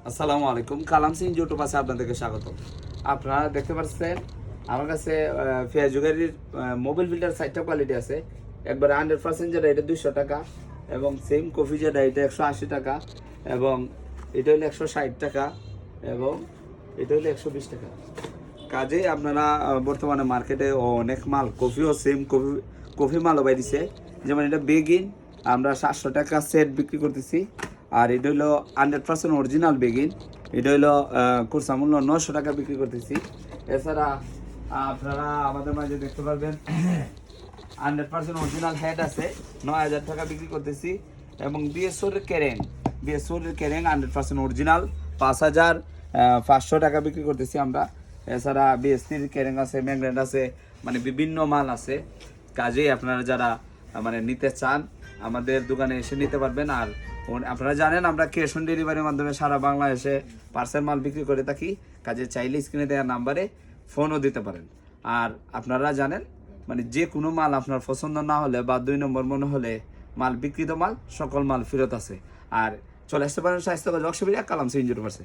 আসসালামু আলাইকুম, কালাম সিং ইউটিউব আছে আপনাদেরকে স্বাগত। আপনারা দেখতে পাচ্ছেন আমার কাছে ফেয়াজুগারির মোবাইল ফিল্টার 4টা কোয়ালিটি আছে। একবার 100% যেটা এটা 200 টাকা, এবং সেম কফি যেটা এটা 180 টাকা, এবং এটা হলো 160 টাকা, এবং এটা হলো 120 টাকা। কাজে আপনারা বর্তমানে মার্কেটে অনেক মাল কফিও সেম কফি মালও বাইরেছে। যেমন এটা বেগিন আমরা 700 টাকা সেট বিক্রি করতেছি। আর এটা হলো 100% অরিজিনাল বেগিন, এটা হলো কোর্সা মূল্য 900 টাকা বিক্রি করতেছি। এছাড়া আপনারা আমাদের মাঝে দেখতে পারবেন 100% অরিজিনাল হেড আছে, 9000 টাকা বিক্রি করতেছি। এবং বিএসওর কেরেং 100% অরিজিনাল 5500 টাকা বিক্রি করতেছি আমরা। এছাড়া বিএসটির কেরেং আছে, ম্যাগনেট আছে, মানে বিভিন্ন মাল আছে। কাজেই আপনারা যারা মানে নিতে চান আমাদের দোকানে এসে নিতে পারবেন। আর আপনারা জানেন আমরা ক্যাশ অন ডেলিভারির মাধ্যমে সারা বাংলাদেশে পার্সেল মাল বিক্রি করে থাকি। কাজে চাইলে স্ক্রিনে দেওয়া নাম্বারে ফোনও দিতে পারেন। আর আপনারা জানেন মানে যে কোনো মাল আপনার পছন্দ না হলে বা 2 নম্বর মনে হলে মাল বিক্রিত মাল সকল মাল ফেরত আছে। আর চলে আসতে পারেন স্বাস্থ্যকর জকসবিরিয়া কালাম সিং ইউটিউব আছে।